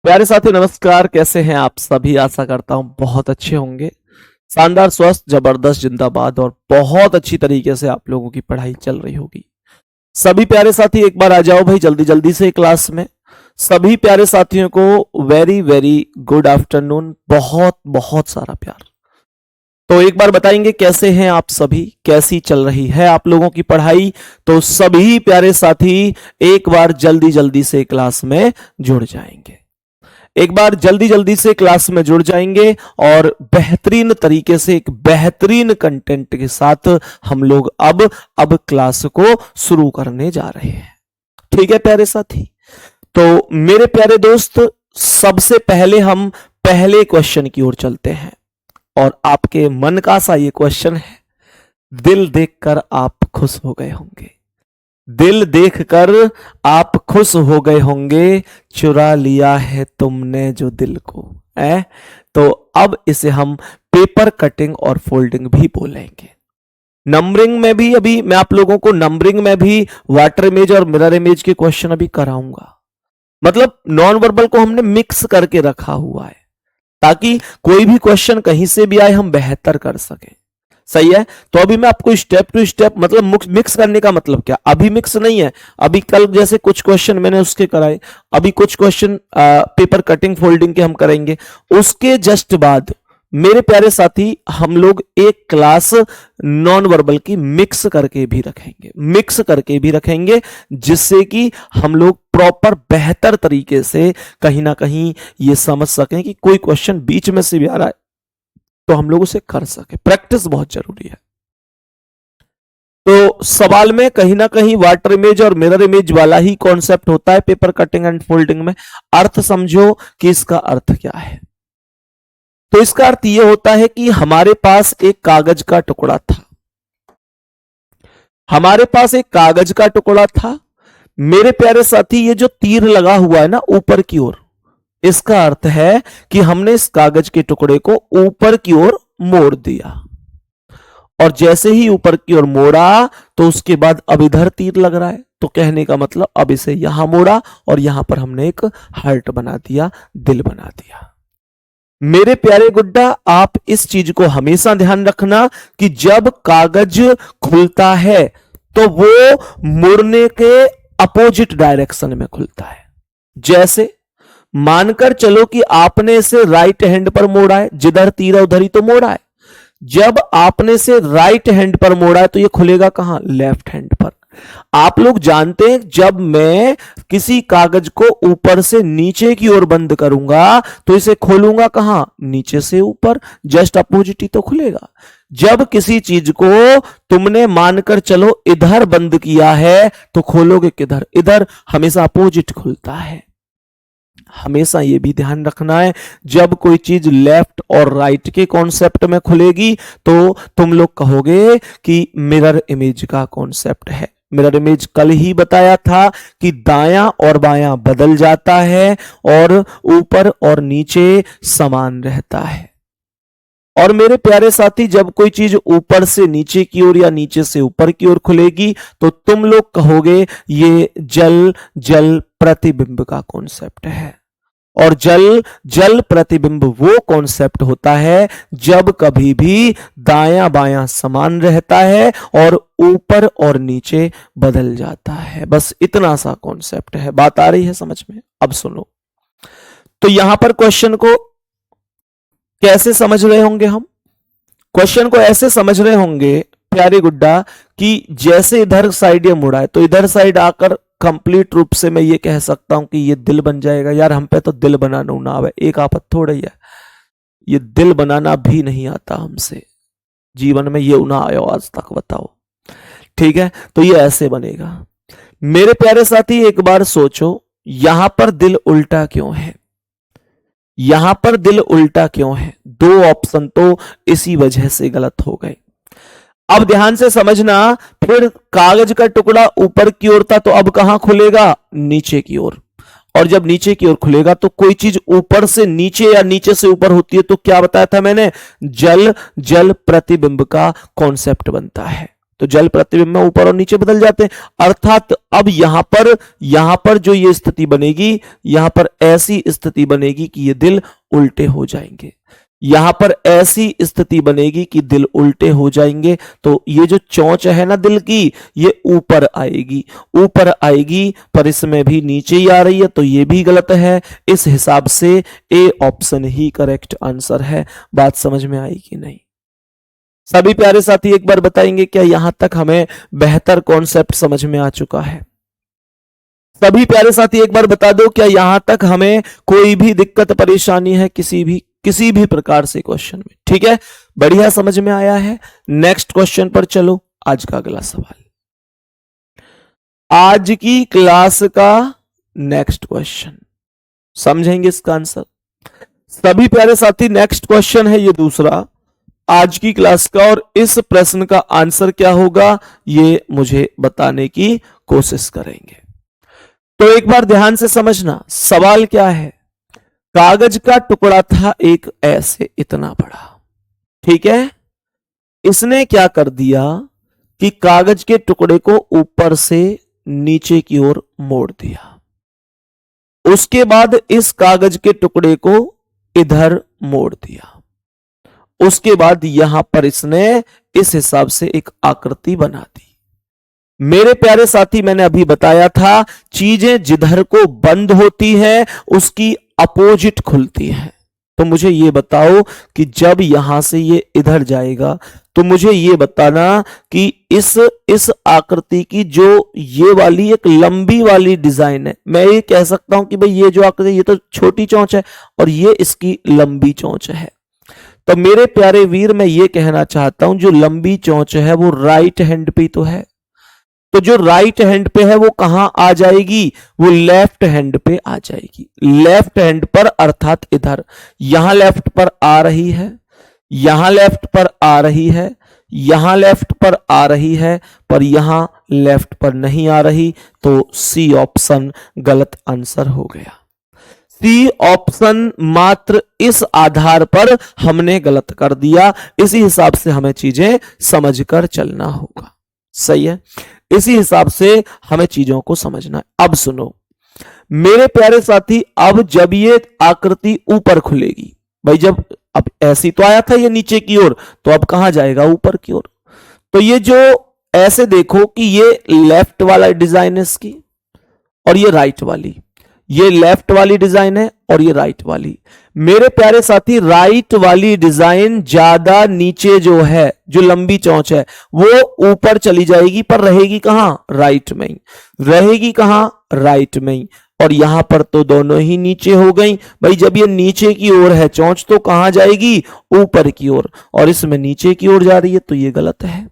प्यारे साथी नमस्कार। कैसे हैं आप सभी? आशा करता हूं बहुत अच्छे होंगे। शानदार, स्वस्थ, जबरदस्त, जिंदाबाद और बहुत अच्छी तरीके से आप लोगों की पढ़ाई चल रही होगी। सभी प्यारे साथी एक बार आ जाओ भाई जल्दी जल्दी से क्लास में। सभी प्यारे साथियों को वेरी वेरी गुड आफ्टरनून। बहुत बहुत सारा प्यार। तो एक बार बताएंगे कैसे हैं आप सभी, कैसी चल रही है आप लोगों की पढ़ाई। तो सभी प्यारे साथी एक बार जल्दी जल्दी से क्लास में जुड़ जाएंगे। एक बार जल्दी जल्दी से क्लास में जुड़ जाएंगे और बेहतरीन तरीके से एक बेहतरीन कंटेंट के साथ हम लोग अब क्लास को शुरू करने जा रहे हैं। ठीक है प्यारे साथी? तो मेरे प्यारे दोस्त, सबसे पहले हम पहले क्वेश्चन की ओर चलते हैं और आपके मन का सा ये क्वेश्चन है। दिल देखकर आप खुश हो गए होंगे, दिल देखकर आप खुश हो गए होंगे, चुरा लिया है तुमने जो दिल को है। तो अब इसे हम पेपर कटिंग और फोल्डिंग भी बोलेंगे। नंबरिंग में भी अभी मैं आप लोगों को नंबरिंग में भी वाटर इमेज और मिरर इमेज के क्वेश्चन अभी कराऊंगा। मतलब नॉन वर्बल को हमने मिक्स करके रखा हुआ है ताकि कोई भी क्वेश्चन कहीं से भी आए हम बेहतर कर सकें। सही है? तो अभी मैं आपको स्टेप टू स्टेप, मतलब मिक्स करने का मतलब क्या, अभी मिक्स नहीं है। अभी कल जैसे कुछ क्वेश्चन मैंने उसके कराए, अभी कुछ क्वेश्चन पेपर कटिंग फोल्डिंग के हम करेंगे। उसके जस्ट बाद मेरे प्यारे साथी हम लोग एक क्लास नॉन वर्बल की मिक्स करके भी रखेंगे जिससे कि हम लोग प्रॉपर बेहतर तरीके से कहीं ना कहीं ये समझ सकें कि कोई क्वेश्चन बीच में से भी आ रहा है तो हम लोग उसे कर सके। प्रैक्टिस बहुत जरूरी है। तो सवाल में कहीं ना कहीं वाटर इमेज और मिरर इमेज वाला ही कॉन्सेप्ट होता है पेपर कटिंग एंड फोल्डिंग में। अर्थ समझो कि इसका अर्थ क्या है। तो इसका अर्थ यह होता है कि हमारे पास एक कागज का टुकड़ा था, मेरे प्यारे साथी ये जो तीर लगा हुआ है ना ऊपर की ओर, इसका अर्थ है कि हमने इस कागज के टुकड़े को ऊपर की ओर मोड़ दिया। और जैसे ही ऊपर की ओर मोड़ा तो उसके बाद अब इधर तीर लग रहा है, तो कहने का मतलब अब इसे यहां मोड़ा और यहां पर हमने एक हार्ट बना दिया, दिल बना दिया। मेरे प्यारे गुड्डा, आप इस चीज को हमेशा ध्यान रखना कि जब कागज खुलता है तो वो मुड़ने के अपोजिट डायरेक्शन में खुलता है। जैसे मानकर चलो कि आपने इसे राइट हैंड पर मोड़ा है, जिधर तीर है उधर ही तो मोड़ा है। जब आपने इसे राइट हैंड पर मोड़ा है तो ये खुलेगा कहां? लेफ्ट हैंड पर। आप लोग जानते हैं जब मैं किसी कागज को ऊपर से नीचे की ओर बंद करूंगा तो इसे खोलूंगा कहां? नीचे से ऊपर, जस्ट अपोजिट ही तो खुलेगा। जब किसी चीज को तुमने मानकर चलो इधर बंद किया है तो खोलोगे किधर? इधर। हमेशा अपोजिट खुलता है। हमेशा यह भी ध्यान रखना है जब कोई चीज लेफ्ट और राइट के कॉन्सेप्ट में खुलेगी तो तुम लोग कहोगे कि मिरर इमेज का कॉन्सेप्ट है। मिरर इमेज कल ही बताया था कि दायां और बायां बदल जाता है और ऊपर और नीचे समान रहता है। और मेरे प्यारे साथी जब कोई चीज ऊपर से नीचे की ओर या नीचे से ऊपर की ओर खुलेगी तो तुम लोग कहोगे ये जल प्रतिबिंब का कॉन्सेप्ट है। और जल प्रतिबिंब वो कॉन्सेप्ट होता है जब कभी भी दायां बायां समान रहता है और ऊपर और नीचे बदल जाता है। बस इतना सा कॉन्सेप्ट है। बात आ रही है समझ में? अब सुनो, तो यहां पर क्वेश्चन को कैसे समझ रहे होंगे हम? क्वेश्चन को ऐसे समझ रहे होंगे प्यारे गुड्डा कि जैसे इधर साइड ये मुड़ा है तो इधर साइड आकर कंप्लीट रूप से मैं ये कह सकता हूं कि ये दिल बन जाएगा। यार हम पे तो दिल बनाना ना आवे, एक आफत थोड़ा ही है, ये दिल बनाना भी नहीं आता हमसे। जीवन में ये ना आयो आज तक, बताओ। ठीक है, तो ये ऐसे बनेगा। मेरे प्यारे साथी एक बार सोचो यहां पर दिल उल्टा क्यों है? यहां पर दिल उल्टा क्यों है? दो ऑप्शन तो इसी वजह से गलत हो गए। अब ध्यान से समझना, फिर कागज का टुकड़ा ऊपर की ओर था तो अब कहां खुलेगा? नीचे की ओर। और जब नीचे की ओर खुलेगा तो कोई चीज ऊपर से नीचे या नीचे से ऊपर होती है तो क्या बताया था मैंने? जल प्रतिबिंब का कॉन्सेप्ट बनता है। तो जल प्रतिबिंब में ऊपर और नीचे बदल जाते हैं। अर्थात अब यहां पर जो ये स्थिति बनेगी, यहां पर ऐसी स्थिति बनेगी कि ये दिल उल्टे हो जाएंगे, यहां पर ऐसी स्थिति बनेगी कि दिल उल्टे हो जाएंगे। तो ये जो चोंच है ना दिल की, ये ऊपर आएगी, पर इसमें भी नीचे ही आ रही है, तो ये भी गलत है। इस हिसाब से A option he correct answer है। बात समझ में आई कि नहीं? सभी प्यारे साथी एक बार बताएंगे क्या यहां तक हमें बेहतर कॉन्सेप्ट समझ में आ चुका है? सभी प्यारे साथी एक बार बता दो, क्या यहां तक हमें कोई भी दिक्कत परेशानी है किसी भी प्रकार से क्वेश्चन में? ठीक है, बढ़िया समझ में आया है। नेक्स्ट क्वेश्चन पर चलो। आज का अगला सवाल, आज की क्लास का नेक्स्ट क्वेश्चन, समझेंगे इसका आंसर सभी प्यारे साथी। नेक्स्ट क्वेश्चन है ये दूसरा आज की क्लास का, और इस प्रश्न का आंसर क्या होगा ये मुझे बताने की कोशिश करेंगे। तो एक बार ध्यान से समझना, सवाल क्या है। कागज का टुकड़ा था एक ऐसे इतना बड़ा, ठीक है। इसने क्या कर दिया कि कागज के टुकड़े को ऊपर से नीचे की ओर मोड़ दिया। उसके बाद इस कागज के टुकड़े को इधर मोड़ दिया। उसके बाद यहां पर इसने इस हिसाब से एक आकृति बना दी। मेरे प्यारे साथी, मैंने अभी बताया था चीजें जिधर को बंद होती हैं उसकी अपोजिट खुलती हैं। तो मुझे ये बताओ कि जब यहां से ये इधर जाएगा तो मुझे ये बताना कि इस आकृति की जो ये वाली एक लंबी वाली डिजाइन है, मैं ये कह सकता हूं कि भाई ये जो आकृति ये तो छोटी चोंच है और ये इसकी लंबी चोंच है। तो मेरे प्यारे वीर, मैं ये कहना चाहता हूं जो लंबी चोंच है वो राइट हैंड पे तो है, तो जो राइट हैंड पे है वो कहां आ जाएगी? वो लेफ्ट हैंड पे आ जाएगी। लेफ्ट हैंड पर अर्थात इधर। यहां लेफ्ट पर आ रही है, यहां लेफ्ट पर आ रही है, यहां लेफ्ट पर आ रही है, पर यहां लेफ्ट पर नहीं आ रही। तो सी ऑप्शन गलत आंसर हो गया। सी ऑप्शन मात्र इस आधार पर हमने गलत कर दिया। इसी हिसाब से हमें चीजें समझकर चलना होगा। सही है, इसी हिसाब से हमें चीजों को समझना है। अब सुनो मेरे प्यारे साथी, अब जब ये आकृति ऊपर खुलेगी, भाई जब अब ऐसी तो आया था ये नीचे की ओर, तो अब कहां जाएगा? ऊपर की ओर। तो ये जो ऐसे देखो कि ये लेफ्ट वाला डिजाइन है इसकी, और ये राइट वाली, ये लेफ्ट वाली डिजाइन है और ये राइट वाली। मेरे प्यारे साथी, राइट वाली डिजाइन ज्यादा नीचे जो है, जो लंबी चोंच है वो ऊपर चली जाएगी, पर रहेगी कहां? राइट में ही रहेगी। कहां? राइट में ही। और यहां पर तो दोनों ही नीचे हो गई। भाई जब ये नीचे की ओर है चोंच तो कहां जाएगी? ऊपर की ओर, और इसमें नीचे की ओर जा रही है, तो ये गलत है।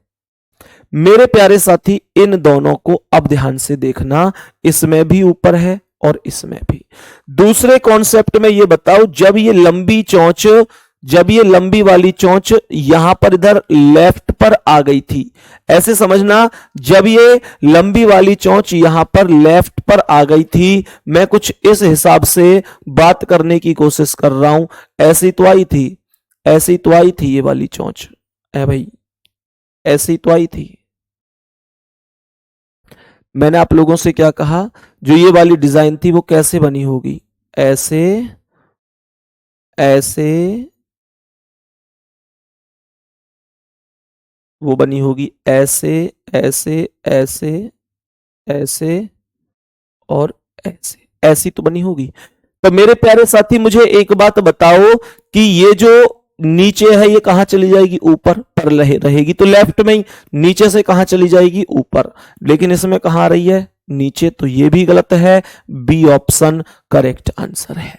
मेरे प्यारे साथी, इन दोनों को अब ध्यान से देखना, इसमें भी ऊपर है और इसमें भी। दूसरे कॉन्सेप्ट में ये बताओ, जब ये लंबी चोंच, जब ये लंबी वाली चोंच यहां पर इधर लेफ्ट पर आ गई थी, ऐसे समझना, जब ये लंबी वाली चोंच यहां पर लेफ्ट पर आ गई थी, मैं कुछ इस हिसाब से बात करने की कोशिश कर रहा हूं। ऐसी तो आई थी, ऐसी तो आई थी ये वाली चोंच, है भाई, ऐसी तो आई थी। मैंने आप लोगों से क्या कहा, जो ये वाली डिजाइन थी वो कैसे बनी होगी? ऐसे, ऐसे वो बनी होगी, ऐसे ऐसे ऐसे ऐसे और ऐसे, ऐसी तो बनी होगी। तो मेरे प्यारे साथी, मुझे एक बात बताओ कि ये जो नीचे है ये कहां चली जाएगी? ऊपर पर रहेगी तो लेफ्ट में ही। नीचे से कहां चली जाएगी? ऊपर। लेकिन इसमें कहां आ रही है? नीचे। तो ये भी गलत है। बी ऑप्शन करेक्ट आंसर है।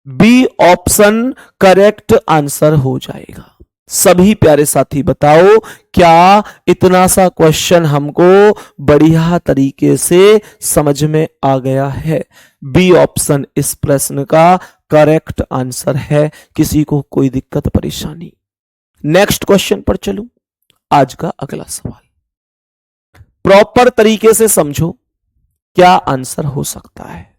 बी ऑप्शन करेक्ट आंसर हो जाएगा। सभी प्यारे साथी बताओ, क्या इतना सा क्वेश्चन हमको बढ़िया तरीके से समझ में आ गया है? बी ऑप्शन इस प्रश्न का करेक्ट आंसर है। किसी को कोई दिक्कत परेशानी? नेक्स्ट क्वेश्चन पर चलूं। आज का अगला सवाल प्रॉपर तरीके से समझो, क्या आंसर हो सकता है?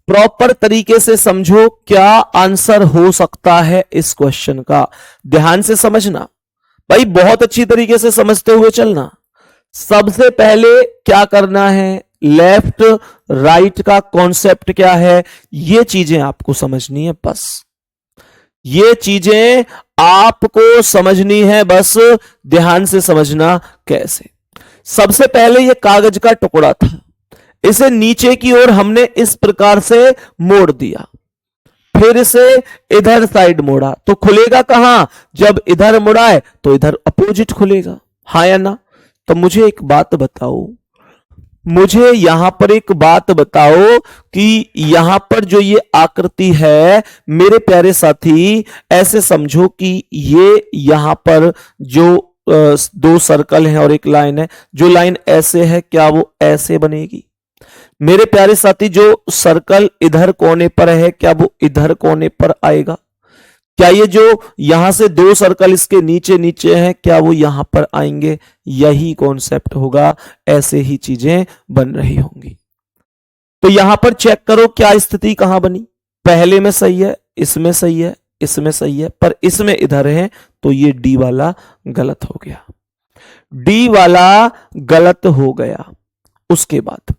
प्रॉपर तरीके से समझो क्या आंसर हो सकता है इस क्वेश्चन का। ध्यान से समझना भाई बहुत अच्छी तरीके से समझते हुए चलना। सबसे पहले क्या करना है, लेफ्ट राइट का कॉन्सेप्ट क्या है, ये चीजें आपको समझनी है बस। ये चीजें आपको समझनी है बस, ध्यान से समझना कैसे। सबसे पहले ये कागज का टुकड़ा था, इसे नीचे की ओर हमने इस प्रकार से मोड़ दिया, फिर इसे इधर साइड मोड़ा, तो खुलेगा कहां, जब इधर मुड़ा है तो इधर अपोजिट खुलेगा, हाँ या ना। तो मुझे एक बात बताओ, मुझे यहां पर एक बात बताओ कि यहां पर जो ये आकृति है मेरे प्यारे साथी, ऐसे समझो कि ये यहां पर जो दो सर्कल हैं और एक लाइन है, जो लाइन ऐसे है क्या वो ऐसे बनेगी। मेरे प्यारे साथी जो सर्कल इधर कोने पर है क्या वो इधर कोने पर आएगा। क्या ये जो यहां से दो सर्कल इसके नीचे नीचे हैं क्या वो यहां पर आएंगे। यही कॉन्सेप्ट होगा, ऐसे ही चीजें बन रही होंगी। तो यहां पर चेक करो क्या स्थिति कहां बनी, पहले में सही है, इसमें सही है, इसमें सही है, पर इसमें इधर है, तो ये डी वाला गलत हो गया, डी वाला गलत हो गया। उसके बाद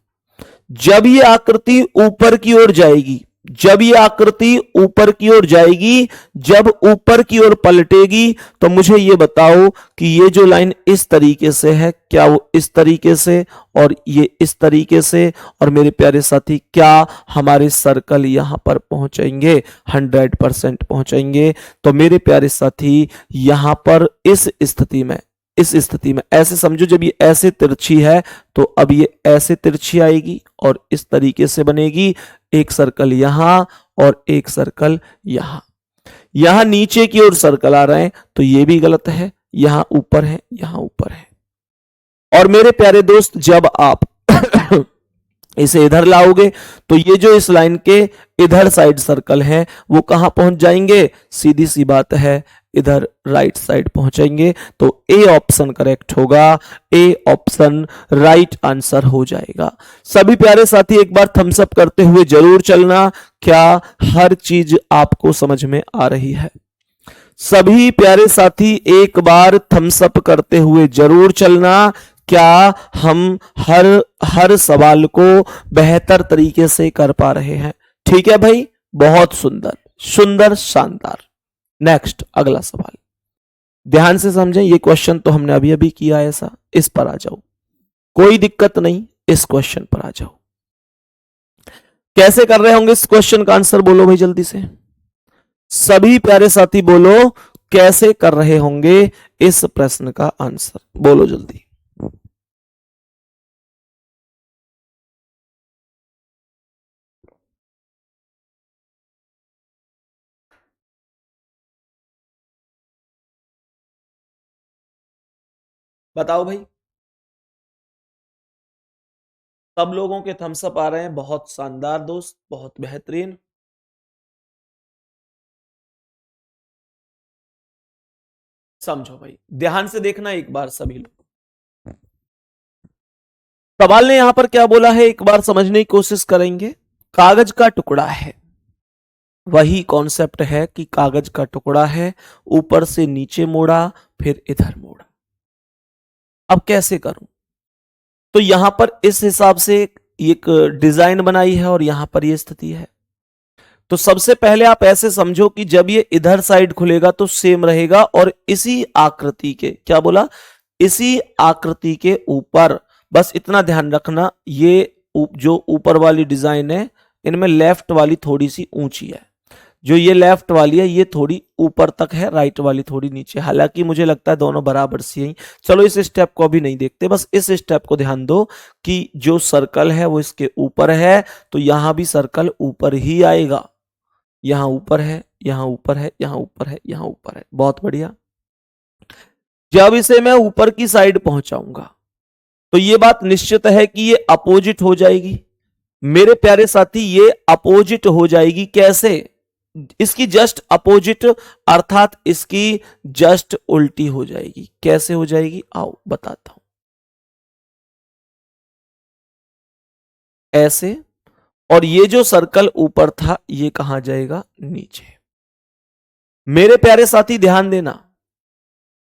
जब ये आकृति ऊपर की ओर जाएगी, जब ये आकृति ऊपर की ओर जाएगी, जब ऊपर की ओर पलटेगी, तो मुझे ये बताओ कि ये जो लाइन इस तरीके से है क्या वो इस तरीके से, और ये इस तरीके से, और मेरे प्यारे साथी क्या हमारे सर्कल यहां पर पहुंचेंगे, 100% पहुंचेंगे। तो मेरे प्यारे साथी यहां पर इस स्थिति में, इस स्थिति में ऐसे समझो, जब ये ऐसे तिरछी है तो अब ये ऐसे तिरछी आएगी और इस तरीके से बनेगी, एक सर्कल यहां और एक सर्कल यहां। यहां नीचे की ओर सर्कल आ रहे हैं तो ये भी गलत है, यहां ऊपर है, यहां ऊपर है। और मेरे प्यारे दोस्त जब आप इसे इधर लाओगे तो ये जो इस लाइन के इधर साइड सर्कल है वो कहां पहुंच जाएंगे, सीधी सी बात है इधर राइट साइड पहुंचेंगे। तो ए ऑप्शन करेक्ट होगा, ए ऑप्शन राइट आंसर हो जाएगा। सभी प्यारे साथी एक बार थम्स अप करते हुए जरूर चलना, क्या हर चीज आपको समझ में आ रही है। सभी प्यारे साथी एक बार थम्स अप करते हुए जरूर चलना, क्या हम हर सवाल को बेहतर तरीके से कर पा रहे हैं। ठीक है भाई, बहुत सुंदर सुंदर शानदार। नेक्स्ट अगला सवाल ध्यान से समझें, ये क्वेश्चन तो हमने अभी अभी किया है, ऐसा इस पर आ जाओ, कोई दिक्कत नहीं, इस क्वेश्चन पर आ जाओ। कैसे कर रहे होंगे इस क्वेश्चन का आंसर बोलो भाई जल्दी से, सभी प्यारे साथी बोलो कैसे कर रहे होंगे इस प्रश्न का आंसर, बोलो जल्दी। बताओ भाई, सब लोगों के थम्स अप आ रहे हैं, बहुत शानदार दोस्त, बहुत बेहतरीन। समझो भाई, ध्यान से देखना एक बार सभी लोग। सवाल ने यहां पर क्या बोला है एक बार समझने की कोशिश करेंगे। कागज का टुकड़ा है, वही कॉन्सेप्ट है कि कागज का टुकड़ा है, ऊपर से नीचे मोड़ा फिर इधर मोड़ा। अब कैसे करूं, तो यहां पर इस हिसाब से एक डिजाइन बनाई है और यहां पर यह स्थिति है। तो सबसे पहले आप ऐसे समझो कि जब ये इधर साइड खुलेगा तो सेम रहेगा, और इसी आकृति के, क्या बोला, इसी आकृति के ऊपर, बस इतना ध्यान रखना, ये जो ऊपर वाली डिजाइन है इनमें लेफ्ट वाली थोड़ी सी ऊंची है, जो ये लेफ्ट वाली है ये थोड़ी ऊपर तक है, राइट वाली थोड़ी नीचे। हालांकि मुझे लगता है दोनों बराबर सी हैं। चलो इस स्टेप को अभी नहीं देखते, बस इस स्टेप को ध्यान दो कि जो सर्कल है वो इसके ऊपर है, तो यहां भी सर्कल ऊपर ही आएगा। यहां ऊपर है, यहां ऊपर है, यहां ऊपर है, यहां ऊपर है, बहुत बढ़िया। जब इसे मैं ऊपर की साइड पहुंचाऊंगा तो यह बात निश्चित है कि ये अपोजिट हो जाएगी। मेरे प्यारे साथी ये अपोजिट हो जाएगी, कैसे, इसकी जस्ट अपोजिट, अर्थात इसकी जस्ट उल्टी हो जाएगी। कैसे हो जाएगी आओ बताता हूं, ऐसे, और ये जो सर्कल ऊपर था ये कहां जाएगा, नीचे। मेरे प्यारे साथी ध्यान देना,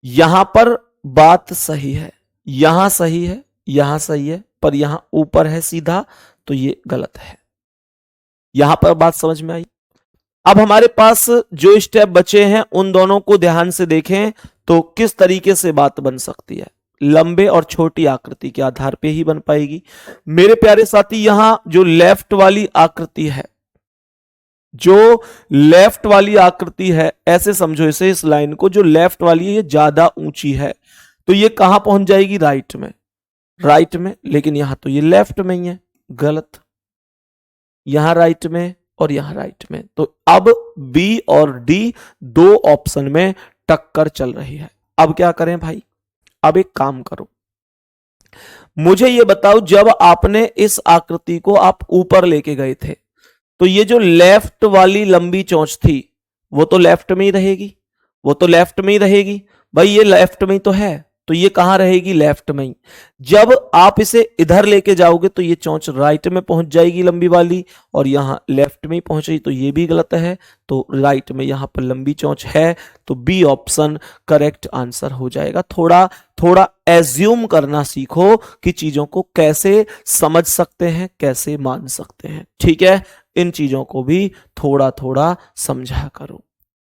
यहां पर बात सही है, यहां सही है, यहां सही है, पर यहां ऊपर है सीधा, तो ये गलत है। यहां पर बात समझ में आई। अब हमारे पास जो स्टेप बचे हैं उन दोनों को ध्यान से देखें तो किस तरीके से बात बन सकती है। लंबे और छोटी आकृति के आधार पे ही बन पाएगी। मेरे प्यारे साथी, यहां जो लेफ्ट वाली आकृति है, जो लेफ्ट वाली आकृति है, ऐसे समझो इसे, इस लाइन को, जो लेफ्ट वाली है ये ज्यादा ऊंची है, तो ये कहां पहुंच जाएगी? राइट में, राइट में। लेकिन यहां तो ये लेफ्ट में ही है, गलत। यहां राइट में और यहां राइट में, तो अब बी और डी दो ऑप्शन में टक्कर चल रही है। अब क्या करें भाई? अब एक काम करो, मुझे ये बताओ, जब आपने इस आकृति को आप ऊपर लेके गए थे तो ये जो लेफ्ट वाली लंबी चोंच थी वो तो लेफ्ट में ही रहेगी, वो तो लेफ्ट में ही रहेगी भाई, ये लेफ्ट में ही तो है, तो ये कहां रहेगी? लेफ्ट में ही। जब आप इसे इधर लेके जाओगे तो ये चोंच राइट में पहुंच जाएगी लंबी वाली, और यहां लेफ्ट में ही पहुंच रही, तो ये भी गलत है। तो राइट में यहां पर लंबी चोंच है, तो बी ऑप्शन करेक्ट आंसर हो जाएगा। थोड़ा थोड़ा एज्यूम करना सीखो कि चीजों को कैसे समझ सकते हैं, कैसे मान सकते हैं, ठीक है? इन चीजों को भी थोड़ा थोड़ा समझा करो।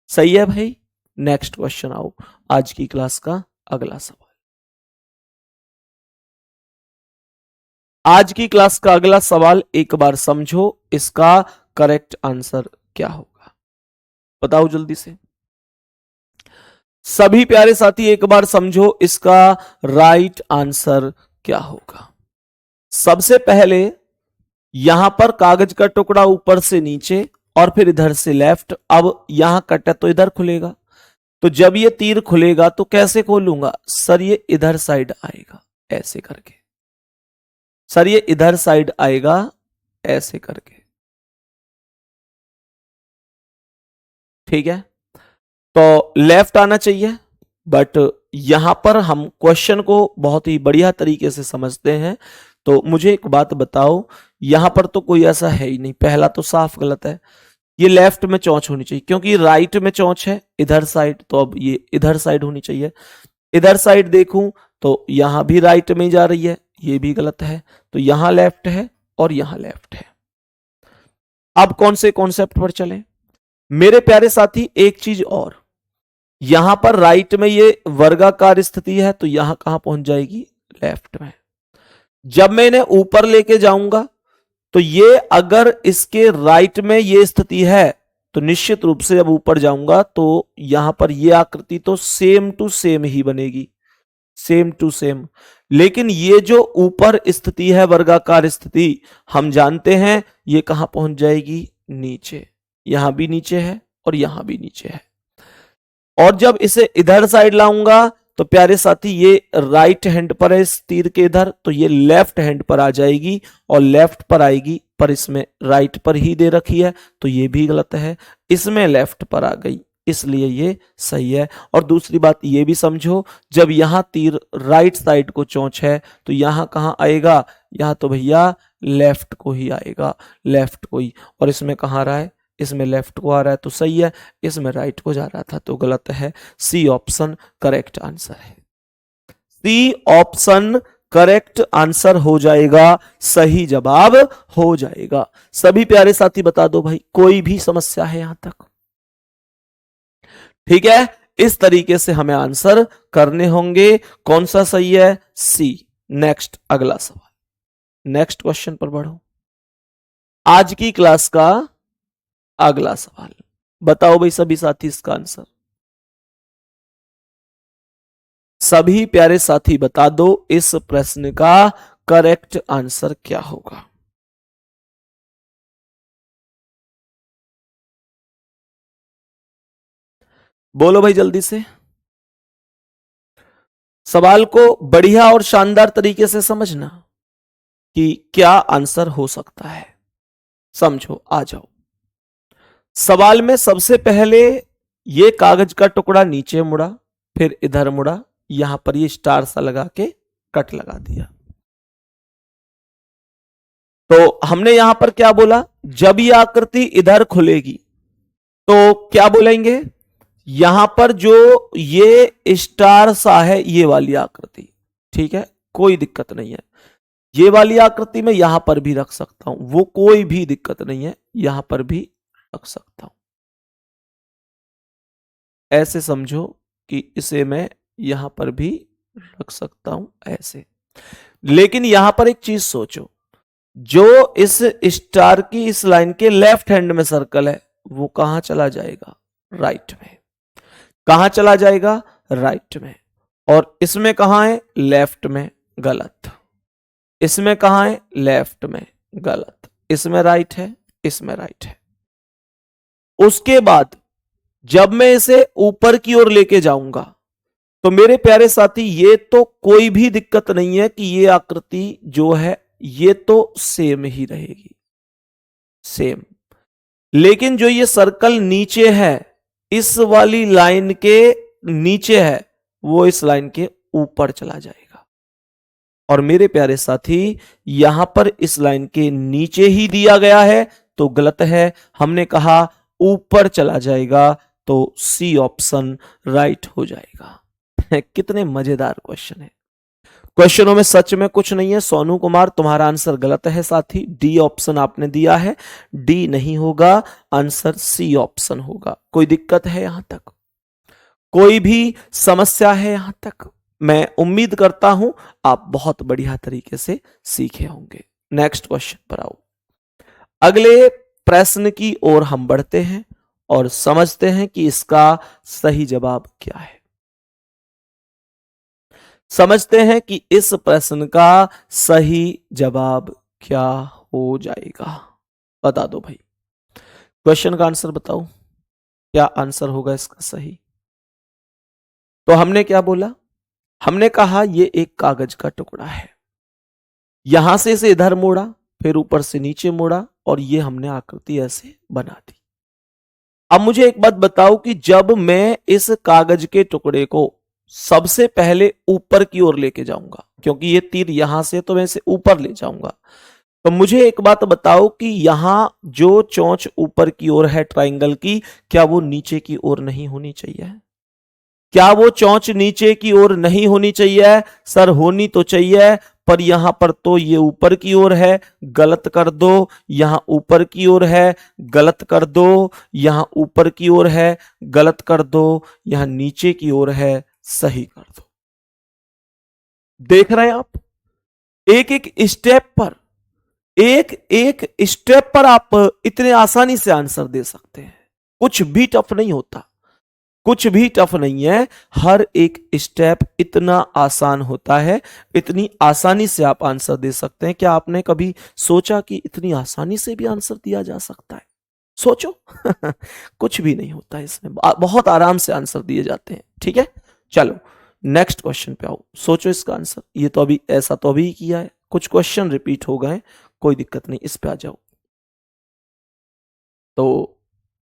सही है भाई? नेक्स्ट क्वेश्चन आओ, आज की क्लास का अगला सवाल। आज की क्लास का अगला सवाल एक बार समझो, इसका करेक्ट आंसर क्या होगा? बताओ जल्दी से सभी प्यारे साथी, एक बार समझो इसका राइट आंसर क्या होगा। सबसे पहले यहां पर कागज का टुकड़ा ऊपर से नीचे और फिर इधर से लेफ्ट। अब यहां कट है तो इधर खुलेगा, तो जब ये तीर खुलेगा तो कैसे खोलूंगा? सर ये इधर साइड आएगा, ऐसे करके। सर ये इधर साइड आएगा, ऐसे करके, ठीक है? तो लेफ्ट आना चाहिए, बट यहां पर हम क्वेश्चन को बहुत ही बढ़िया तरीके से समझते हैं। तो मुझे एक बात बताओ, यहां पर तो कोई ऐसा है ही नहीं, पहला तो साफ गलत है। ये लेफ्ट में चौंच होनी चाहिए, क्योंकि राइट में चौंच है इधर साइड, तो अब ये इधर साइड होनी चाहिए। इधर साइड देखूं तो यहां भी राइट में जा रही है, ये भी गलत है। तो यहां लेफ्ट है और यहां लेफ्ट है। अब कौन से कॉन्सेप्ट पर चलें मेरे प्यारे साथी? एक चीज और, यहां पर राइट में ये वर्गाकार स्थिति है, तो यहां कहां पहुंच जाएगी? लेफ्ट में। जब मैं इन्हें ऊपर लेके जाऊंगा तो ये अगर इसके राइट में ये स्थिति है तो निश्चित रूप से जब ऊपर जाऊंगा तो यहां पर ये आकृति तो सेम टू सेम ही बनेगी, सेम टू सेम। लेकिन ये जो ऊपर स्थिति है, वर्गाकार स्थिति, हम जानते हैं ये कहां पहुंच जाएगी? नीचे। यहां भी नीचे है और यहां भी नीचे है। और जब इसे इधर साइड लाऊंगा तो प्यारे साथी ये राइट हैंड पर है इस तीर के इधर, तो ये लेफ्ट हैंड पर आ जाएगी और लेफ्ट पर आएगी, पर इसमें राइट पर ही दे रखी है, तो ये भी गलत है। इसमें लेफ्ट पर आ गई, इसलिए ये सही है। और दूसरी बात ये भी समझो, जब यहां तीर राइट साइड को चोंच है तो यहां कहां आएगा? यहां तो भैया लेफ्ट को ही आएगा, लेफ्ट को ही। और इसमें कहां आ रहा है? इसमें लेफ्ट को आ रहा है, तो सही है। इसमें राइट को जा रहा था, तो गलत है। सी ऑप्शन करेक्ट आंसर है। सी ऑप्शन करेक्ट आंसर हो जाएगा, सही जवाब हो जाएगा। सभी प्यारे साथी बता दो भाई, कोई भी समस्या है यहां तक? ठीक है, इस तरीके से हमें आंसर करने होंगे। कौन सा सही है? सी। नेक्स्ट अगला सवाल, नेक्स्ट क्वेश्चन पर बढ़ो। आज की क्लास का अगला सवाल, बताओ भाई सभी साथी इसका आंसर। सभी प्यारे साथी बता दो इस प्रश्न का करेक्ट आंसर क्या होगा? बोलो भाई जल्दी से। सवाल को बढ़िया और शानदार तरीके से समझना कि क्या आंसर हो सकता है। समझो, आ जाओ। सवाल में सबसे पहले ये कागज का टुकड़ा नीचे मुड़ा, फिर इधर मुड़ा, यहां पर ये स्टार सा लगा के कट लगा दिया। तो हमने यहां पर क्या बोला? जब ये आकृति इधर खुलेगी तो क्या बोलेंगे? यहां पर जो ये स्टार सा है, ये वाली आकृति, ठीक है, कोई दिक्कत नहीं है। ये वाली आकृति में यहां पर भी रख सकता हूं, वो कोई भी दिक्कत नहीं है, यहां पर भी रख सकता हूं। ऐसे समझो कि इसे मैं यहां पर भी रख सकता हूं ऐसे। लेकिन यहां पर एक चीज सोचो, जो इस स्टार की इस लाइन के लेफ्ट हैंड में सर्कल है, वो कहां चला जाएगा? राइट में। कहां चला जाएगा? राइट में। और इसमें कहां है? लेफ्ट में। गलत। इसमें कहां है? लेफ्ट में। गलत। इसमें राइट है, इसमें राइट है। उसके बाद जब मैं इसे ऊपर की ओर लेके जाऊंगा, तो मेरे प्यारे साथी, ये तो कोई भी दिक्कत नहीं है कि ये आकृति जो है ये तो सेम ही रहेगी, सेम। लेकिन जो ये सर्कल नीचे है, इस वाली लाइन के नीचे है, वो इस लाइन के ऊपर चला जाएगा। और मेरे प्यारे साथी, यहां पर इस लाइन के नीचे ही दिया गया है, तो गलत है। हमने कहा ऊपर चला जाएगा, तो सी ऑप्शन राइट हो जाएगा। कितने मजेदार क्वेश्चन है। क्वेश्चनों में सच में कुछ नहीं है। सोनू कुमार, तुम्हारा आंसर गलत है साथी। डी ऑप्शन आपने दिया है, डी नहीं होगा, आंसर सी ऑप्शन होगा। कोई दिक्कत है यहां तक? कोई भी समस्या है यहां तक? मैं उम्मीद करता हूं आप बहुत बढ़िया तरीके से सीखे होंगे। नेक्स्ट क्वेश्चन पर आओ। अगले प्रश्न की ओर हम बढ़ते हैं और समझते हैं कि इसका सही जवाब क्या है। समझते हैं कि इस प्रश्न का सही जवाब क्या हो जाएगा। बता दो भाई, क्वेश्चन का आंसर बताओ, क्या आंसर होगा इसका सही? तो हमने क्या बोला? हमने कहा ये एक कागज का टुकड़ा है, यहां से इसे इधर मोड़ा, फिर ऊपर से नीचे मोड़ा, और ये हमने आकृति ऐसे बना दी। अब मुझे एक बात बताओ कि जब मैं इस कागज के टुकड़े को सबसे पहले ऊपर की ओर लेके जाऊंगा, क्योंकि ये तीर यहां से, तो मैं इसे ऊपर ले जाऊंगा, तो मुझे एक बात बताओ कि यहां जो चोंच ऊपर की ओर है ट्राइंगल की, क्या वो नीचे की ओर नहीं होनी चाहिए? क्या वो चोंच नीचे की ओर नहीं होनी चाहिए? सर होनी तो चाहिए, पर यहां पर तो ये ऊपर की ओर है, गलत कर दो। यहां ऊपर की ओर है, गलत कर दो। यहां ऊपर की ओर है, गलत कर दो। यहां नीचे की ओर है, सही कर दो। देख रहे हैं आप? एक एक स्टेप पर, एक एक स्टेप पर आप इतने आसानी से आंसर दे सकते हैं। कुछ भी टफ नहीं होता, कुछ भी टफ नहीं है। हर एक स्टेप इतना आसान होता है, इतनी आसानी से आप आंसर दे सकते हैं। क्या आपने कभी सोचा कि इतनी आसानी से भी आंसर दिया जा सकता है? सोचो। कुछ भी नहीं होता है इसमें, बहुत आराम से आंसर दिए जाते हैं। ठीक है, चलो नेक्स्ट क्वेश्चन पे आओ, सोचो इसका आंसर। ये तो अभी ऐसा तो अभी किया है, कुछ क्वेश्चन रिपीट हो गए, कोई दिक्कत नहीं, इस पे आ जाओ। तो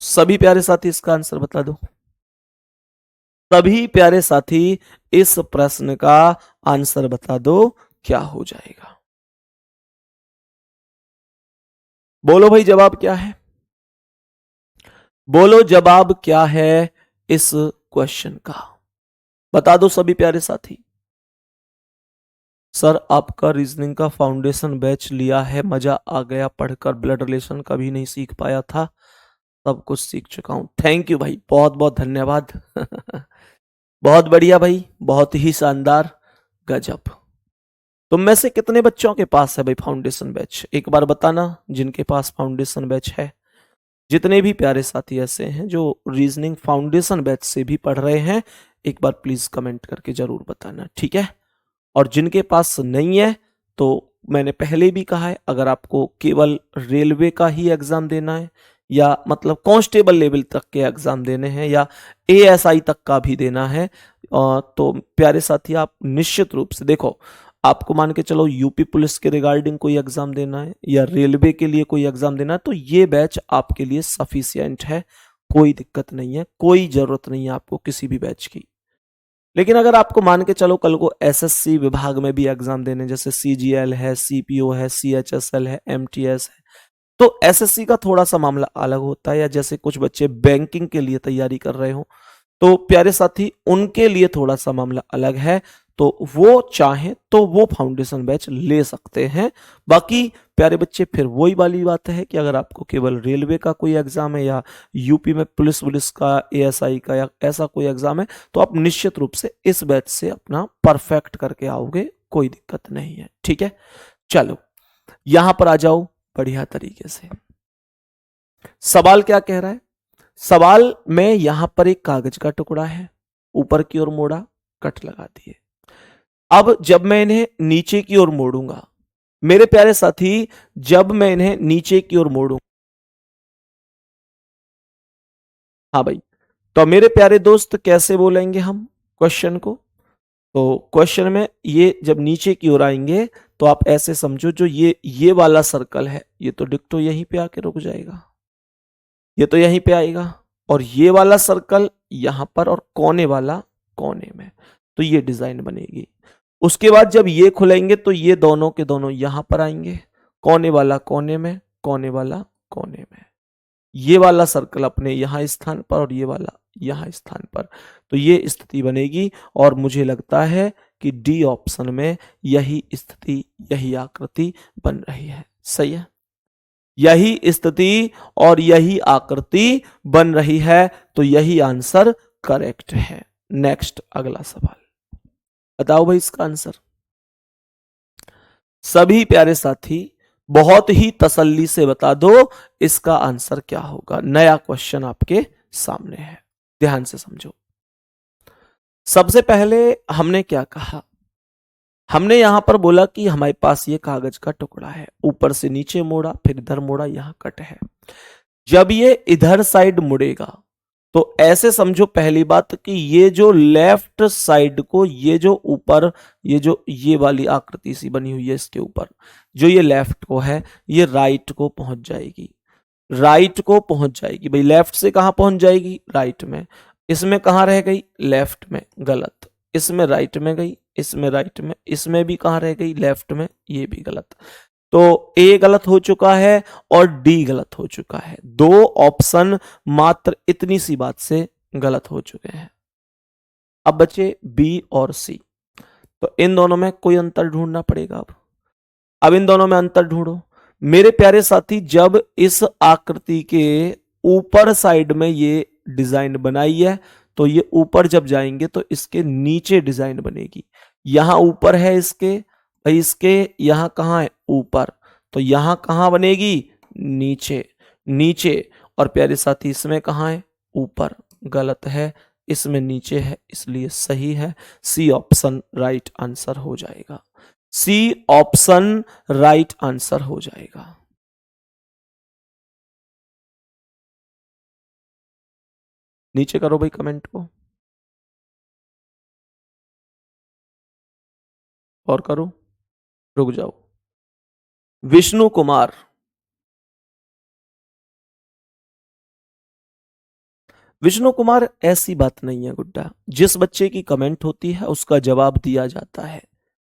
सभी प्यारे साथी इसका आंसर बता दो। सभी प्यारे साथी इस प्रश्न का आंसर बता दो, क्या हो जाएगा? बोलो भाई, जवाब क्या है? बोलो जवाब क्या है इस क्वेश्चन का? बता दो सभी प्यारे साथी। सर आपका रीजनिंग का फाउंडेशन बैच लिया है, मजा आ गया पढ़कर, ब्लड रिलेशन कभी नहीं सीख पाया था, सब कुछ सीख चुका हूं। थैंक यू भाई, बहुत बहुत धन्यवाद। बहुत बढ़िया भाई, बहुत ही शानदार, गजब। तुम में से कितने बच्चों के पास है भाई फाउंडेशन बैच? एक बार बताना जिनके पास फाउंडेशन बैच है। जितने भी प्यारे साथी ऐसे हैं जो रीजनिंग फाउंडेशन बैच से भी पढ़ रहे हैं, एक बार प्लीज कमेंट करके जरूर बताना, ठीक है? और जिनके पास नहीं है, तो मैंने पहले भी कहा है, अगर आपको केवल रेलवे का ही एग्जाम देना है, या मतलब कांस्टेबल लेवल तक के एग्जाम देने हैं, या एएसआई तक का भी देना है, तो प्यारे साथी आप निश्चित रूप से देखो, आपको मान के चलो यूपी पुलिस के रिगार्डिंग कोई एग्जाम देना है, या रेलवे के लिए कोई एग्जाम देना है, तो ये बैच आपके लिए सफिशियंट है, कोई दिक्कत नहीं है, कोई जरूरत नहीं है आपको किसी भी बैच की। लेकिन अगर आपको मान के चलो कल को एसएससी विभाग में भी एग्जाम देने, जैसे सीजीएल है, सीपीओ है, सीएचएसएल है, एमटीएस है, तो एसएससी का थोड़ा सा मामला अलग होता है, या जैसे कुछ बच्चे बैंकिंग के लिए तैयारी कर रहे हो, तो प्यारे साथी उनके लिए थोड़ा सा मामला अलग है, तो वो चाहें तो वो फाउंडेशन बैच ले सकते हैं। बाकी प्यारे बच्चे फिर वही वाली बात है कि अगर आपको केवल रेलवे का कोई एग्जाम है या यूपी में पुलिस वुलिस का, एएसआई का या ऐसा कोई एग्जाम है, तो आप निश्चित रूप से इस बैच से अपना परफेक्ट करके आओगे, कोई दिक्कत नहीं है। ठीक है, चलो यहां पर आ जाओ बढ़िया तरीके से। सवाल क्या कह रहा है? सवाल में यहां पर एक कागज का टुकड़ा है, ऊपर की ओर मोड़ा, कट लगा दिए। अब जब मैं इन्हें नीचे की ओर मोड़ूंगा, मेरे प्यारे साथी, जब मैं इन्हें नीचे की ओर मोड़ूं, हाँ भाई, तो मेरे प्यारे दोस्त कैसे बोलेंगे हम क्वेश्चन को? तो क्वेश्चन में ये जब नीचे की ओर आएंगे तो आप ऐसे समझो, जो ये वाला सर्कल है, ये तो डिक्टो यहीं पे आके रुक जाएगा, ये तो यहीं पे आएगा, और ये वाला सर्कल यहां पर, और कोने वाला कोने में, तो ये डिजाइन बनेगी। उसके बाद जब ये खुलेंगे तो ये दोनों के दोनों यहां पर आएंगे, कोने वाला कोने में, कोने वाला कोने में, ये वाला सर्कल अपने यहां स्थान पर और ये वाला यहां स्थान पर, तो ये स्थिति बनेगी। और मुझे लगता है कि डी ऑप्शन में यही स्थिति, यही आकृति बन रही है। सही है, यही स्थिति और यही आकृति बन रही है, तो यही आंसर करेक्ट है। नेक्स्ट अगला सवाल, बताओ भाई इसका आंसर। सभी प्यारे साथी बहुत ही तसल्ली से बता दो इसका आंसर क्या होगा। नया क्वेश्चन आपके सामने है, ध्यान से समझो। सबसे पहले हमने क्या कहा? हमने यहां पर बोला कि हमारे पास ये कागज का टुकड़ा है, ऊपर से नीचे मोड़ा, फिर इधर मोड़ा, यहां कट है। जब ये इधर साइड मुड़ेगा तो ऐसे समझो पहली बात कि ये जो लेफ्ट साइड को, ये जो ऊपर, ये जो ये वाली आकृति सी बनी हुई है इसके ऊपर, जो ये लेफ्ट को है, ये राइट को पहुंच जाएगी, राइट को पहुंच जाएगी। भाई लेफ्ट से कहां पहुंच जाएगी? राइट में। इसमें कहां रह गई? लेफ्ट में, गलत। इसमें राइट में गई, इसमें राइट में, इसमें भी कहां रह गई? लेफ्ट में, ये भी गलत। तो ए गलत हो चुका है और डी गलत हो चुका है। दो ऑप्शन मात्र इतनी सी बात से गलत हो चुके हैं। अब बचे बी और सी, तो इन दोनों में कोई अंतर ढूंढना पड़ेगा। अब इन दोनों में अंतर ढूंढो मेरे प्यारे साथी। जब इस आकृति के ऊपर साइड में ये डिजाइन बनाई है, तो ये ऊपर जब जाएंगे तो इसके नीचे डिजाइन बनेगी। यहां ऊपर है इसके, इसके यहां कहां है? ऊपर, तो यहां कहां बनेगी? नीचे, नीचे। और प्यारे साथी इसमें कहां है? ऊपर, गलत है। इसमें नीचे है, इसलिए सही है। सी ऑप्शन राइट आंसर हो जाएगा। सी ऑप्शन राइट आंसर हो जाएगा। नीचे करो भाई कमेंट को, और करो, रुक जाओ। विष्णु कुमार, विष्णु कुमार ऐसी बात नहीं है गुड्डा, जिस बच्चे की कमेंट होती है उसका जवाब दिया जाता है।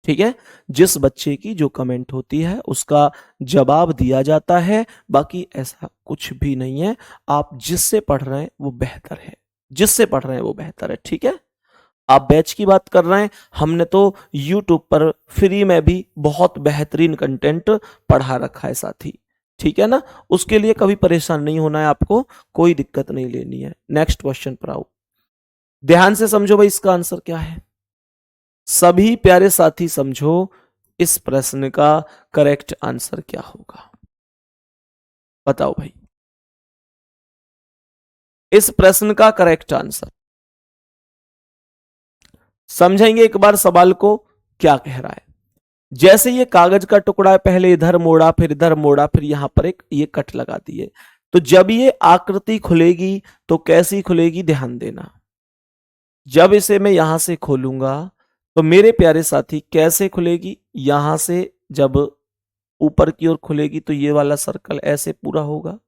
ठीक है, जिस बच्चे की जो कमेंट होती है उसका जवाब दिया जाता है, बाकी ऐसा कुछ भी नहीं है। आप जिससे पढ़ रहे हैं वो बेहतर है, जिससे पढ़ रहे हैं वो बेहतर है। ठीक है, आप बैच की बात कर रहे हैं, हमने तो YouTube पर फ्री में भी बहुत बेहतरीन कंटेंट पढ़ा रखा है साथी। ठीक है ना, उसके लिए कभी परेशान नहीं होना है आपको, कोई दिक्कत नहीं लेनी है। नेक्स्ट क्वेश्चन पर आओ, ध्यान से समझो भाई इसका आंसर क्या है। सभी प्यारे साथी समझो इस प्रश्न का करेक्ट आंसर क्या होगा, बताओ भाई। इस प्रश्न का करेक्ट आंसर समझेंगे एक बार सवाल को क्या कह रहा है। जैसे ये कागज का टुकड़ा है, पहले इधर मोड़ा, फिर इधर मोड़ा, फिर यहां पर एक ये कट लगा दिए, तो जब ये आकृति खुलेगी तो कैसी खुलेगी? ध्यान देना। जब इसे मैं यहां से खोलूंगा तो मेरे प्यारे साथी कैसे खुलेगी? यहां से जब ऊपर की ओर खुलेगी तो ये वाला सर्कल ऐसे पूरा होगा,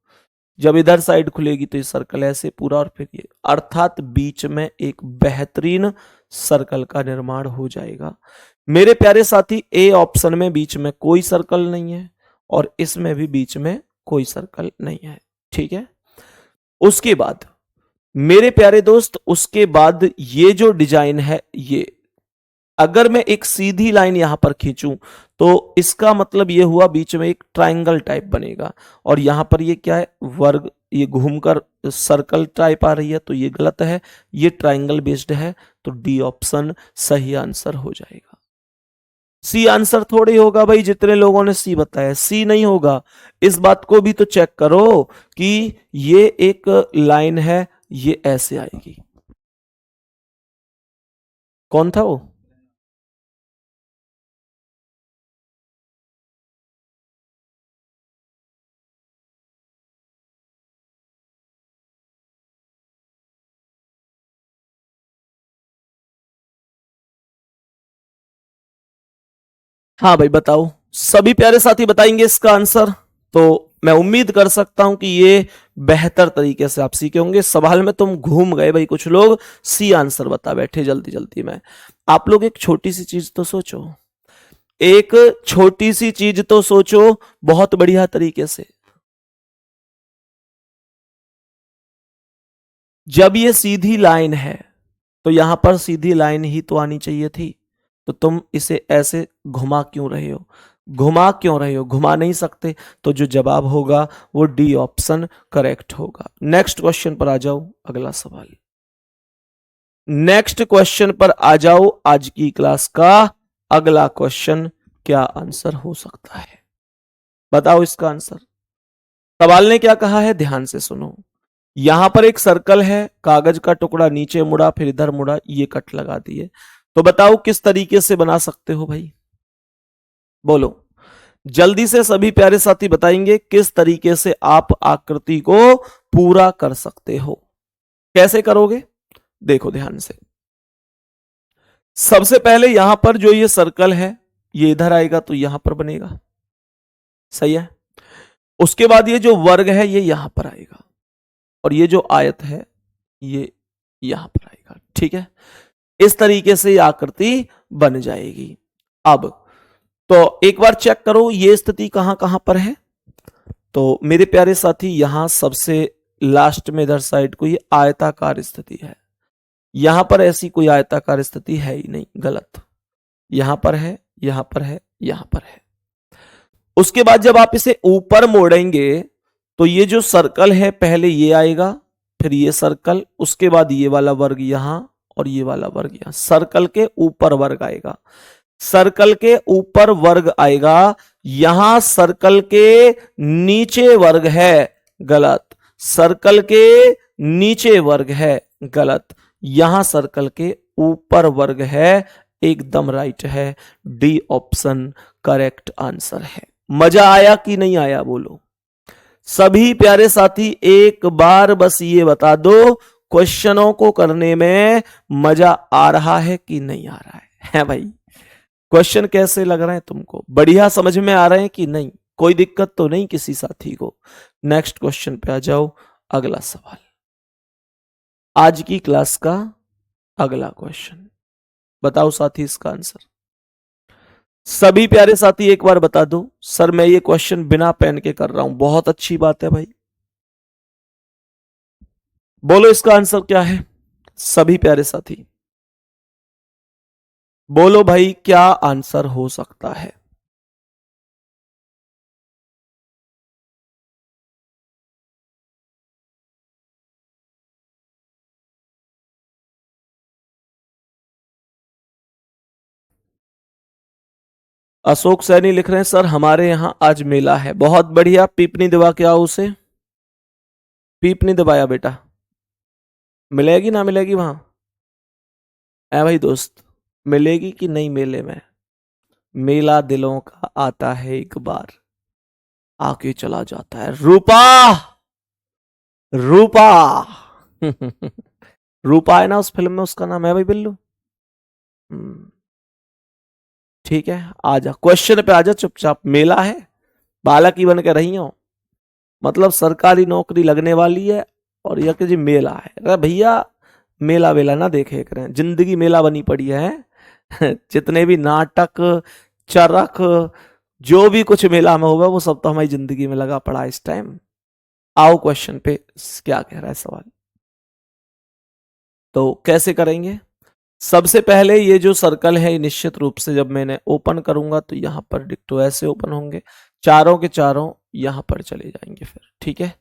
जब इधर साइड खुलेगी तो ये सर्कल ऐसे पूरा, और फिर ये, अर्थात बीच में एक बेहतरीन सर्कल का निर्माण हो जाएगा। मेरे प्यारे साथी ए ऑप्शन में बीच में कोई सर्कल नहीं है और इसमें भी बीच में कोई सर्कल नहीं है। ठीक है, उसके बाद मेरे प्यारे दोस्त, उसके बाद ये जो डिजाइन है, ये अगर मैं एक सीधी लाइन यहां पर खींचूं तो इसका मतलब ये हुआ बीच में एक ट्रायंगल टाइप बनेगा, और यहां पर ये क्या है, वर्ग, ये घूमकर सर्कल टाइप आ रही है, तो ये गलत है, ये ट्रायंगल बेस्ड है, तो डी ऑप्शन सही आंसर हो जाएगा। सी आंसर थोड़ी होगा भाई, जितने लोगों ने सी बताया सी नहीं होगा। इस बात को भी तो चेक करो कि ये एक लाइन है, ये ऐसे आएगी। कौन था वो? हाँ भाई बताओ, सभी प्यारे साथी बताएंगे इसका आंसर, तो मैं उम्मीद कर सकता हूं कि ये बेहतर तरीके से आप सीखे होंगे। सवाल में तुम घूम गए भाई, कुछ लोग सी आंसर बता बैठे जल्दी जल्दी में। आप लोग एक छोटी सी चीज तो सोचो, एक छोटी सी चीज तो सोचो बहुत बढ़िया तरीके से। जब ये सीधी लाइन है तो यहां पर सीधी लाइन ही तो आनी चाहिए थी, तो तुम इसे ऐसे घुमा क्यों रहे हो? घुमा क्यों रहे हो? घुमा नहीं सकते, तो जो जवाब होगा वो डी ऑप्शन करेक्ट होगा। नेक्स्ट क्वेश्चन पर आ जाओ, अगला सवाल। नेक्स्ट क्वेश्चन पर आ जाओ, आज की क्लास का अगला क्वेश्चन क्या आंसर हो सकता है? बताओ इसका आंसर। सवाल ने क्या कहा है, ध्यान से सुनो। यहां पर एक सर्कल है, कागज का टुकड़ा नीचे मुड़ा फिर इधर मुड़ा, ये कट लगा दिए, तो बताओ किस तरीके से बना सकते हो भाई? बोलो जल्दी से, सभी प्यारे साथी बताएंगे किस तरीके से आप आकृति को पूरा कर सकते हो। कैसे करोगे? देखो ध्यान से। सबसे पहले यहां पर जो ये सर्कल है, ये इधर आएगा तो यहां पर बनेगा, सही है। उसके बाद ये जो वर्ग है ये यहां पर आएगा, और ये जो आयत है ये यहां पर आएगा, ठीक है। इस तरीके से आकृति बन जाएगी। अब तो एक बार चेक करो ये स्थिति कहां कहां पर है। तो मेरे प्यारे साथी, यहां सबसे लास्ट में इधर साइड को ये आयताकार स्थिति है, यहां पर ऐसी कोई आयताकार स्थिति है ही नहीं, गलत। यहां पर है, यहां पर है, यहां पर है। उसके बाद जब आप इसे ऊपर मोड़ेंगे तो ये जो सर्कल है पहले ये आएगा, फिर ये सर्कल, उसके बाद ये वाला वर्ग यहां और ये वाला वर्ग यहां। सर्कल के ऊपर वर्ग आएगा, सर्कल के ऊपर वर्ग आएगा, यहां सर्कल के नीचे वर्ग है, गलत। सर्कल के नीचे वर्ग है, गलत। यहां सर्कल के ऊपर वर्ग है, एकदम राइट है। डी ऑप्शन करेक्ट आंसर है। मजा आया कि नहीं आया बोलो सभी प्यारे साथी? एक बार बस ये बता दो, क्वेश्चनों को करने में मजा आ रहा है कि नहीं आ रहा है भाई? क्वेश्चन कैसे लग रहे हैं तुमको? बढ़िया समझ में आ रहे हैं कि नहीं? कोई दिक्कत तो नहीं किसी साथी को? नेक्स्ट क्वेश्चन पे आ जाओ, अगला सवाल। आज की क्लास का अगला क्वेश्चन, बताओ साथी इसका आंसर। सभी प्यारे साथी एक बार बता दो, सर मैं ये क्वेश्चन बिना पेन के कर रहा हूं। बहुत अच्छी बात है भाई, बोलो इसका आंसर क्या है सभी प्यारे साथी? बोलो भाई क्या आंसर हो सकता है? अशोक सैनी लिख रहे हैं, सर हमारे यहां आज मेला है। बहुत बढ़िया, पीपनी दबा के आओ उसे। पीप नहीं दबाया बेटा, मिलेगी ना मिलेगी वहां? है भाई दोस्त, मिलेगी कि नहीं? मेले में मेला दिलों का आता है एक बार, आके चला जाता है। रूपा, रूपा रूपा है ना उस फिल्म में, उसका नाम है भाई बिल्लू। ठीक है, आजा क्वेश्चन पे आजा चुपचाप। मेला है, बालक ही बन के रही हो, मतलब सरकारी नौकरी लगने वाली है और यह कि जी मेला है। अरे भैया मेला वेला ना देखे करें, जिंदगी मेला बनी पड़ी है जितने भी नाटक, चरख, जो भी कुछ मेला में होगा वो सब तो हमारी जिंदगी में लगा पड़ा है इस टाइम। आओ क्वेश्चन पे, क्या कह रहा है सवाल? तो कैसे करेंगे? सबसे पहले ये जो सर्कल है निश्चित रूप से जब मैंने ओपन करूंगा तो यहां पर डिक्टो ऐसे ओपन होंगे, चारों के चारों यहां पर चले जाएंगे फिर, ठीक है।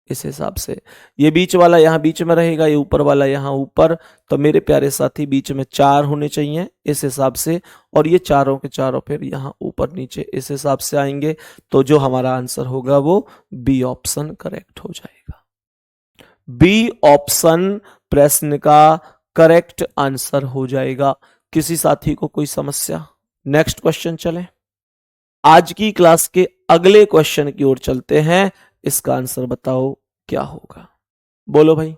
इस हिसाब से ये बीच वाला यहां बीच में रहेगा, ये ऊपर वाला यहां ऊपर, तो मेरे प्यारे साथी बीच में 4 होने चाहिए इस हिसाब से, और ये चारों के चारों फिर यहां ऊपर नीचे इस हिसाब से आएंगे। तो जो हमारा आंसर होगा वो बी ऑप्शन करेक्ट हो जाएगा। बी ऑप्शन प्रश्न का करेक्ट आंसर हो जाएगा। किसी साथी को कोई समस्या? नेक्स्ट क्वेश्चन चलें। आज की क्लास के अगले क्वेश्चन की ओर चलते हैं। इसका आंसर बताओ क्या होगा? बोलो भाई,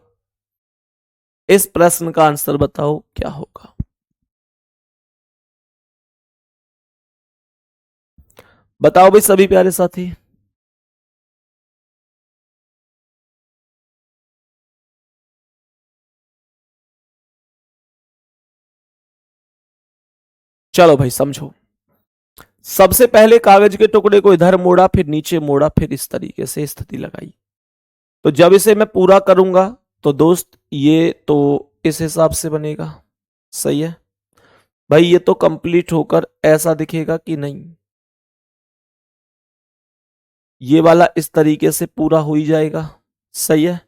इस प्रश्न का आंसर बताओ क्या होगा? बताओ भाई सभी प्यारे साथी। चलो भाई समझो। सबसे पहले कागज के टुकड़े को इधर मोड़ा, फिर नीचे मोड़ा, फिर इस तरीके से स्थिति लगाई। तो जब इसे मैं पूरा करूंगा तो दोस्त ये तो इस हिसाब से बनेगा, सही है भाई। ये तो कंप्लीट होकर ऐसा दिखेगा कि नहीं? ये वाला इस तरीके से पूरा हो ही जाएगा, सही है।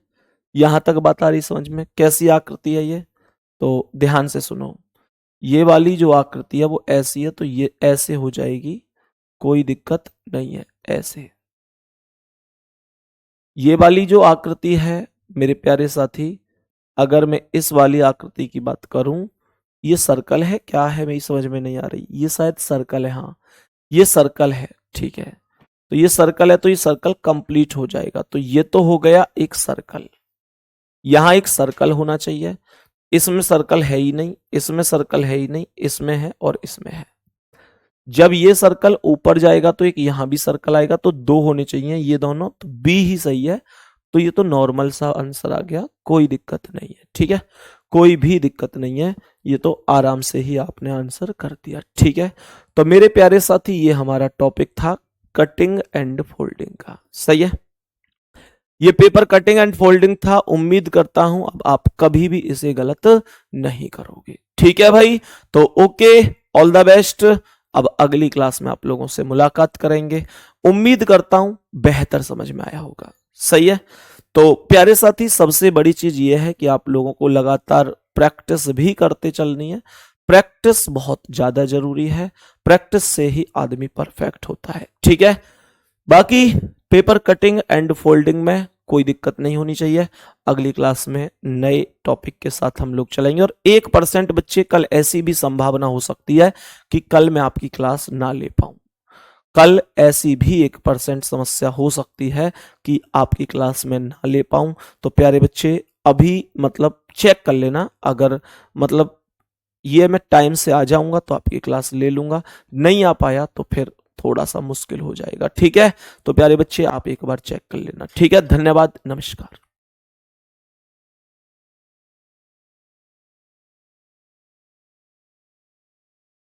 यहां तक बात आ रही समझ में? कैसी आकृति है ये? तो ध्यान से सुनो। ये वाली जो आकृति है वो ऐसी है, तो ये ऐसे हो जाएगी, कोई दिक्कत नहीं है। ऐसे ये वाली जो आकृति है मेरे प्यारे साथी, अगर मैं इस वाली आकृति की बात करूं, ये सर्कल है क्या है मेरी समझ में नहीं आ रही। ये शायद सर्कल है, हाँ ये सर्कल है, ठीक है। तो ये सर्कल है, तो ये सर्कल कंप्लीट हो जाएगा। तो ये तो हो गया एक सर्कल। यहां एक सर्कल होना चाहिए, इसमें सर्कल है ही नहीं, इसमें सर्कल है ही नहीं, इसमें है और इसमें है। जब ये सर्कल ऊपर जाएगा तो एक यहां भी सर्कल आएगा, तो 2 होने चाहिए ये दोनों, तो बी ही सही है। तो ये तो नॉर्मल सा आंसर आ गया, कोई दिक्कत नहीं है, ठीक है। कोई भी दिक्कत नहीं है, ये तो आराम से ही आपने आंसर कर दिया, ठीक है। तो मेरे प्यारे साथी ये हमारा टॉपिक था कटिंग एंड फोल्डिंग का, सही है। ये पेपर कटिंग एंड फोल्डिंग था। उम्मीद करता हूं अब आप कभी भी इसे गलत नहीं करोगे, ठीक है भाई। तो ओके, ऑल द बेस्ट। अब अगली क्लास में आप लोगों से मुलाकात करेंगे। उम्मीद करता हूं बेहतर समझ में आया होगा, सही है। तो प्यारे साथी सबसे बड़ी चीज ये है कि आप लोगों को लगातार प्रैक्टिस भी करते चलनी है। प्रैक्टिस बहुत ज्यादा जरूरी है, प्रैक्टिस से ही आदमी परफेक्ट होता है, ठीक है। बाकी पेपर कटिंग एंड फोल्डिंग में कोई दिक्कत नहीं होनी चाहिए। अगली क्लास में नए टॉपिक के साथ हम लोग चलेंगे। और 1% बच्चे, कल ऐसी भी संभावना हो सकती है कि कल मैं आपकी क्लास ना ले पाऊं। कल ऐसी भी 1% समस्या हो सकती है कि आपकी क्लास में ना ले पाऊं। तो प्यारे बच्चे अभी मतलब चेक कर लेना, अगर मतलब ये मैं टाइम से आ जाऊंगा तो आपकी क्लास ले लूंगा, नहीं आ पाया तो फिर थोड़ा सा मुश्किल हो जाएगा, ठीक है। तो प्यारे बच्चे आप एक बार चेक कर लेना, ठीक है। धन्यवाद, नमस्कार।